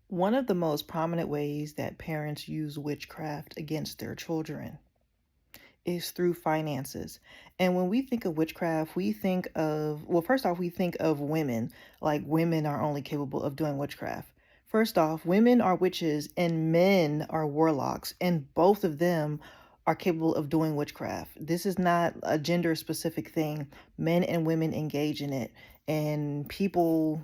One of the most prominent ways that parents use witchcraft against their children is through finances. And when we think of witchcraft, we think of, well, first off, we think of women, like women are only capable of doing witchcraft. First off, women are witches and men are warlocks, and both of them are capable of doing witchcraft. This is not a gender specific thing. Men and women engage in it, and people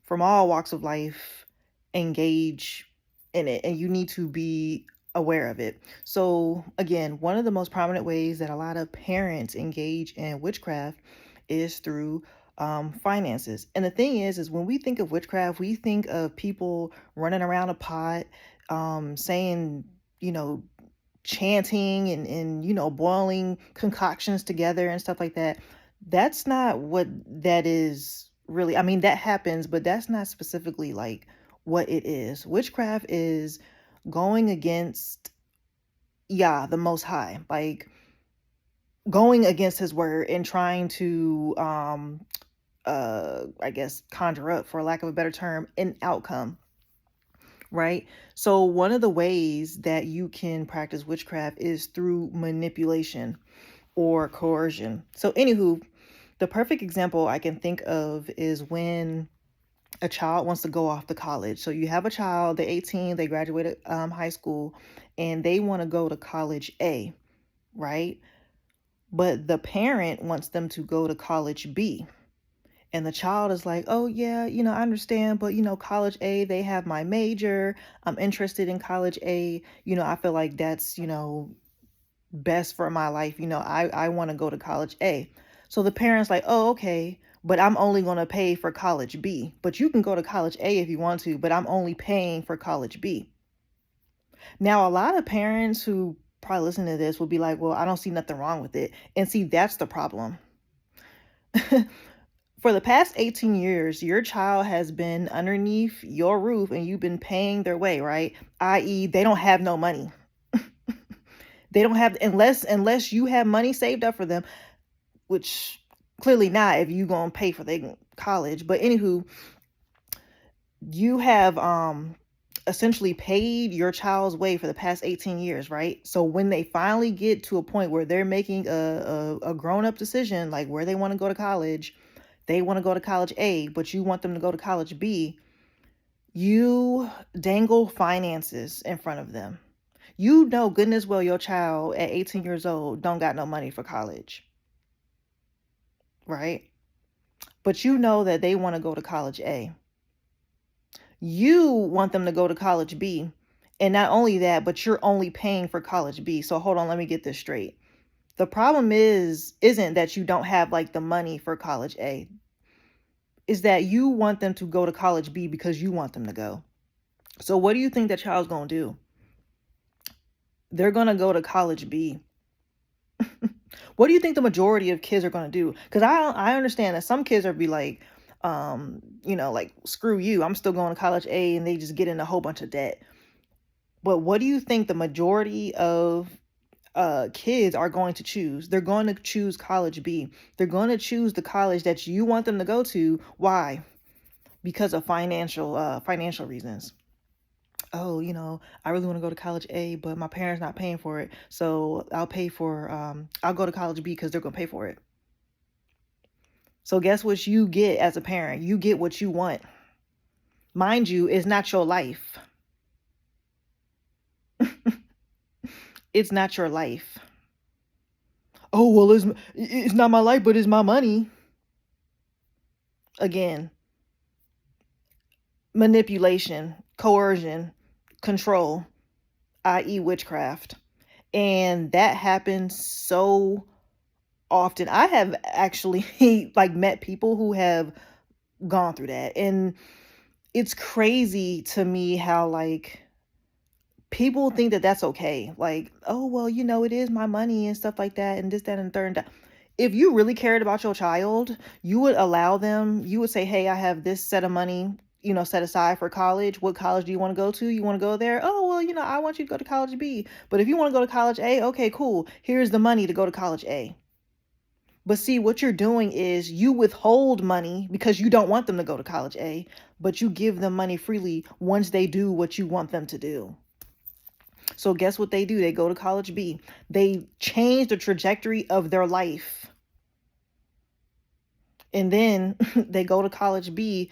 from all walks of life engage in it, and you need to be aware of it. So, again, one of the most prominent ways that a lot of parents engage in witchcraft is through finances. And the thing is when we think of witchcraft, we think of people running around a pot, saying, you know, chanting and boiling concoctions together and stuff like that. That's not what that is really. I mean, that happens, but that's not specifically like what it is. Witchcraft is going against, yeah, the Most High, like going against his word and trying to I guess conjure up, for lack of a better term, an outcome, right? So one of the ways that you can practice witchcraft is through manipulation or coercion. So anywho, the perfect example I can think of is when a child wants to go off to college. So you have a child, they're 18, they graduated high school, and they want to go to college A, right? But the parent wants them to go to college B. And the child is like, oh, yeah, I understand, but, college A, they have my major. I'm interested in college A. I feel like that's, best for my life. I want to go to college A. So the parent's like, oh, okay, but I'm only going to pay for college B. But you can go to college A if you want to, but I'm only paying for college B. Now, a lot of parents who probably listen to this will be like, well, I don't see nothing wrong with it. And see, that's the problem. For the past 18 years, your child has been underneath your roof and you've been paying their way, right? I.e., they don't have no money. They don't have, unless you have money saved up for them, which clearly not if you gonna pay for their college. But anywho, you have essentially paid your child's way for the past 18 years, right? So when they finally get to a point where they're making a grown-up decision, like where they want to go to college, they want to go to college A, but you want them to go to college B, you dangle finances in front of them. You know goodness well your child at 18 years old don't got no money for college, right? But you know that they want to go to college A. You want them to go to college B. And not only that, but you're only paying for college B. So hold on, let me get this straight. The problem isn't that you don't have like the money for college A. Is that you want them to go to college B because you want them to go. So what do you think that child's going to do? They're going to go to college B. What do you think the majority of kids are going to do? Because I understand that some kids are be like, like, screw you, I'm still going to college A, and they just get in a whole bunch of debt. But what do you think the majority of kids are going to choose? They're going to choose college B. They're going to choose the college that you want them to go to. Why? Because of financial reasons. Oh, I really want to go to college A, but my parents not paying for it. So I'll go to college B because they're going to pay for it. So guess what you get as a parent? You get what you want. Mind you, it's not your life. It's not your life. Oh, well, it's not my life, but it's my money. Again, manipulation, coercion, control, i.e. witchcraft. And that happens so often. I have actually like met people who have gone through that. And it's crazy to me how like people think that that's okay. Like, oh, well, it is my money and stuff like that and this, that, and third. And that. If you really cared about your child, you would allow them, you would say, hey, I have this set of money, set aside for college. What college do you want to go to? You want to go there? Oh, well, I want you to go to college B. But if you want to go to college A, okay, cool. Here's the money to go to college A. But see, what you're doing is you withhold money because you don't want them to go to college A, but you give them money freely once they do what you want them to do. So guess what they do? They go to college B. They change the trajectory of their life. And then they go to college B.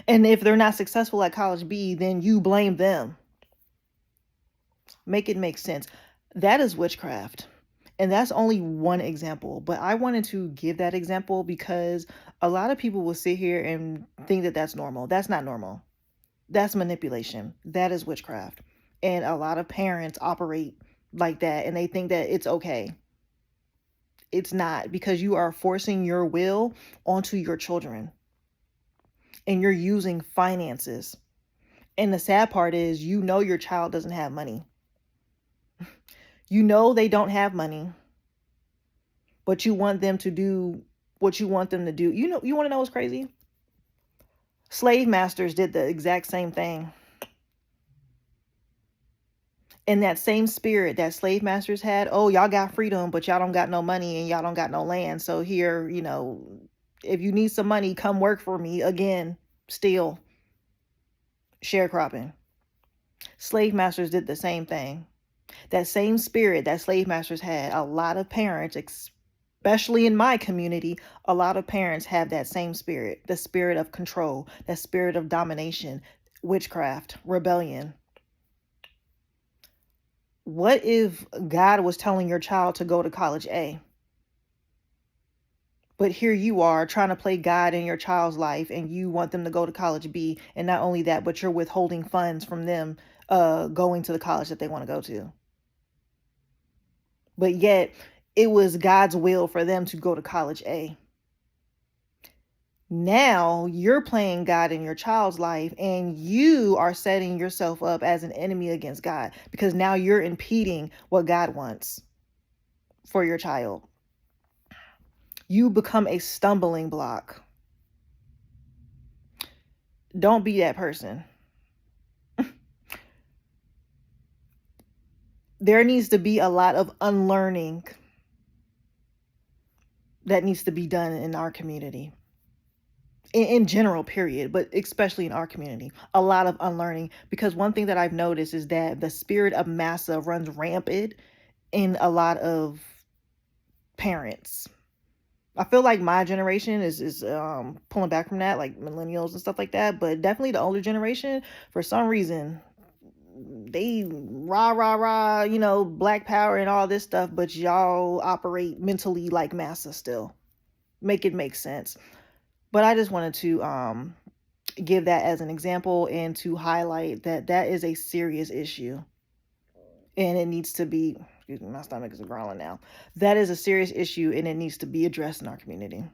And if they're not successful at college B, then you blame them. Make it make sense. That is witchcraft. And that's only one example. But I wanted to give that example because a lot of people will sit here and think that that's normal. That's not normal. That's manipulation. That is witchcraft. And a lot of parents operate like that and they think that it's okay. It's not, because you are forcing your will onto your children and you're using finances. And the sad part is, you know, your child doesn't have money. You know, they don't have money, but you want them to do what you want them to do. You know, you want to know what's crazy? Slave masters did the exact same thing. And that same spirit that slave masters had, oh, y'all got freedom, but y'all don't got no money and y'all don't got no land. So here, you know, if you need some money, come work for me again. Still sharecropping. Slave masters did the same thing. That same spirit that slave masters had, a lot of parents, especially in my community, a lot of parents have that same spirit, the spirit of control, that spirit of domination, witchcraft, rebellion. What if God was telling your child to go to college A? But here you are trying to play God in your child's life and you want them to go to college B. And not only that, but you're withholding funds from them going to the college that they want to go to. But yet it was God's will for them to go to college A. Now you're playing God in your child's life and you are setting yourself up as an enemy against God, because now you're impeding what God wants for your child. You become a stumbling block. Don't be that person. There needs to be a lot of unlearning that needs to be done in our community. In general, period, but especially in our community, a lot of unlearning, because one thing that I've noticed is that the spirit of massa runs rampant in a lot of parents. I feel like my generation is pulling back from that, like millennials and stuff like that, but definitely the older generation, for some reason, they rah, you know, black power and all this stuff, but y'all operate mentally like massa still. Make it make sense. But I just wanted to give that as an example and to highlight that that is a serious issue. And it needs to be, excuse me, my stomach is growling now. That is a serious issue and it needs to be addressed in our community.